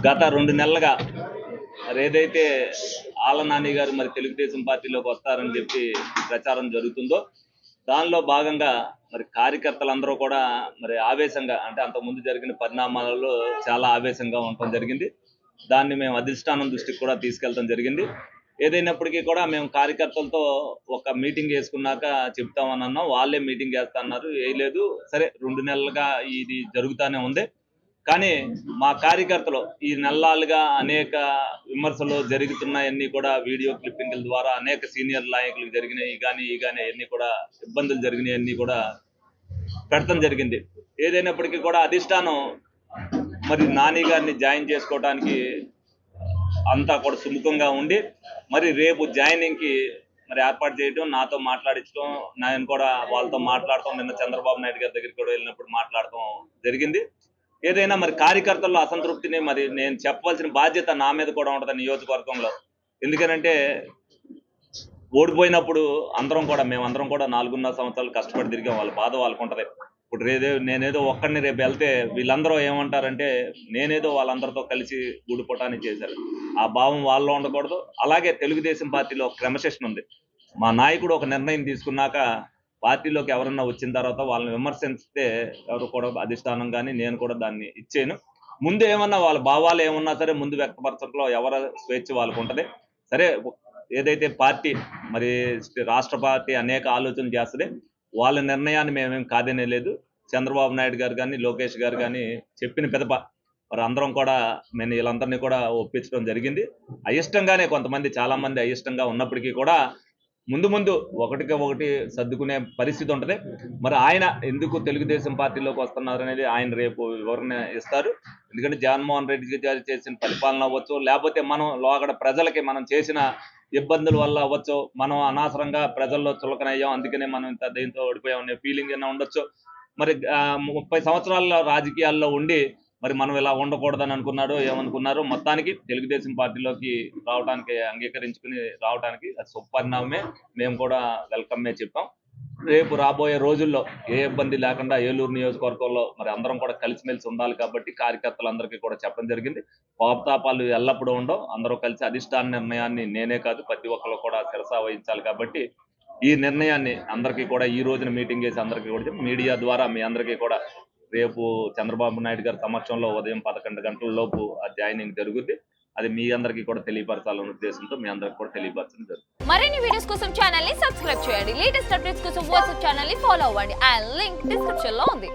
గత 2 నెలలుగా మరి ఏదైతే ఆళ్ళ నాని గారు మరి తెలుగుదేశం పార్టీలోకి వస్తారని చెప్పి ప్రచారం జరుగుతుందో దానిలో భాగంగా మరి కార్యకర్తలందరూ కూడా మరి ఆవేశంగా అంటే అంతకుముందు జరిగిన పరిణామాలలో చాలా ఆవేశంగా ఉండటం జరిగింది. దాన్ని మేము అధిష్టానం దృష్టికి కూడా తీసుకెళ్ళడం జరిగింది. ఏదైనప్పటికీ కూడా మేము కార్యకర్తలతో ఒక మీటింగ్ వేసుకున్నాక చెప్తామని అన్నాం. వాళ్ళే మీటింగ్ వేస్తా అన్నారు. వేయలేదు. సరే 2 నెలలుగా ఇది జరుగుతూనే ఉంది. కానీ మా కార్యకర్తలు ఈ నెలలుగా అనేక విమర్శలు జరుగుతున్నాయన్నీ కూడా వీడియో క్లిప్పింగ్ల ద్వారా అనేక సీనియర్ నాయకులకు జరిగినాయి కానీ అన్ని కూడా ఇబ్బందులు జరిగినాయన్నీ కూడా పెడతం జరిగింది. ఏదైనప్పటికీ కూడా అధిష్టానం మరి నాని గారిని జాయిన్ చేసుకోవడానికి అంతా కూడా సుముఖంగా ఉండి మరి రేపు జాయినింగ్కి మరి ఏర్పాటు చేయడం, నాతో మాట్లాడించడం, నేను కూడా వాళ్ళతో మాట్లాడటం, నిన్న చంద్రబాబు నాయుడు గారి దగ్గరికి కూడా వెళ్ళినప్పుడు మాట్లాడటం జరిగింది. ఏదైనా మరి కార్యకర్తల్లో అసంతృప్తిని మరి నేను చెప్పవలసిన బాధ్యత నా మీద కూడా ఉంటుంది నియోజకవర్గంలో. ఎందుకనంటే ఓడిపోయినప్పుడు మేమందరం కూడా 4.5 సంవత్సరాలు కష్టపడి తిరిగాం. వాళ్ళ బాధ వాళ్ళకు ఉంటుంది. ఇప్పుడు నేనేదో ఒక్కడిని రేపు వెళ్తే వీళ్ళందరూ ఏమంటారంటే నేనేదో వాళ్ళందరితో కలిసి గూడుపుటాన్ని చేశారు. ఆ భావం వాళ్ళలో ఉండకూడదు. అలాగే తెలుగుదేశం పార్టీలో క్రమశిక్షణ ఉంది. మా నాయకుడు ఒక నిర్ణయం తీసుకున్నాక పార్టీలోకి ఎవరన్నా వచ్చిన తర్వాత వాళ్ళని విమర్శిస్తే ఎవరు కూడా అధిష్టానం కానీ నేను కూడా దాన్ని ఇచ్చేను. ముందు ఏమన్నా వాళ్ళ భావాలు ఏమన్నా సరే ముందు వ్యక్తపరచడంలో ఎవరి స్వేచ్ఛ వాళ్ళకు ఉంటుంది. సరే ఏదైతే పార్టీ మరి రాష్ట్ర పార్టీ అనేక ఆలోచనలు చేస్తుంది. వాళ్ళ నిర్ణయాన్ని మేమేం కాదనే లేదు. చంద్రబాబు నాయుడు గారు కానీ లోకేష్ గారు కానీ చెప్పిన పిదప మరి అందరం కూడా నేను వీళ్ళందరినీ కూడా ఒప్పించడం జరిగింది. అయిష్టంగానే కొంతమంది చాలా మంది అయిష్టంగా ఉన్నప్పటికీ కూడా ముందు ఒకటికి ఒకటి సర్దుకునే పరిస్థితి ఉంటుంది. మరి ఆయన ఎందుకు తెలుగుదేశం పార్టీలోకి వస్తున్నారు అనేది ఆయన రేపు వివరణ ఇస్తారు. ఎందుకంటే జగన్మోహన్ రెడ్డి గారు చేసిన పరిపాలన అవ్వచ్చు, లేకపోతే మనం లోగడ ప్రజలకి మనం చేసిన ఇబ్బందుల వల్ల అవ్వచ్చు, మనం అనవసరంగా ప్రజల్లో చులకనయ్యాం, అందుకనే మనం ఇంత దీంతో ఓడిపోయాం అనే ఫీలింగ్ అయినా ఉండొచ్చు. మరి 30 సంవత్సరాల రాజకీయాల్లో ఉండి మరి మనం ఇలా ఉండకూడదని అనుకున్నాడు, ఏమనుకున్నారు. మొత్తానికి తెలుగుదేశం పార్టీలోకి రావడానికి అంగీకరించుకుని రావడానికి అది సుపరిణామమే. మేము కూడా వెల్కమ్మే చెప్పాం. రేపు రాబోయే రోజుల్లో ఏ ఇబ్బంది లేకుండా ఏలూరు నియోజకవర్గంలో మరి అందరం కూడా కలిసిమెలిసి ఉండాలి కాబట్టి కార్యకర్తలందరికీ కూడా చెప్పడం జరిగింది. కోపతాపాలు ఎల్లప్పుడూ ఉండవు. అందరూ కలిసి అధిష్టాన నిర్ణయాన్ని నేనే కాదు ప్రతి ఒక్కరు కూడా శిరసా వహించాలి కాబట్టి ఈ నిర్ణయాన్ని అందరికీ కూడా ఈ రోజున మీటింగ్ చేసి అందరికీ కూడా మీడియా ద్వారా మీ అందరికీ కూడా రేపు చంద్రబాబు నాయుడు గారి సమక్షంలో ఉదయం 11 గంటల లోపు ఆ జాయినింగ్ జరుగుద్ది. అది మీ అందరికీ కూడా తెలియపరచాలనే ఉద్దేశంతో మీ అందరికీ కూడా తెలియపరచడం జరుగుతుంది. మరిన్ని వీడియోస్ కోసం ఛానల్ ని సబ్స్క్రైబ్ చేయండి. లేటెస్ట్ అప్డేట్స్ కోసం వాట్సాప్ ఛానల్ ని ఫాలో అవ్వండి. ఆ లింక్ డిస్క్రిప్షన్ లో ఉంది.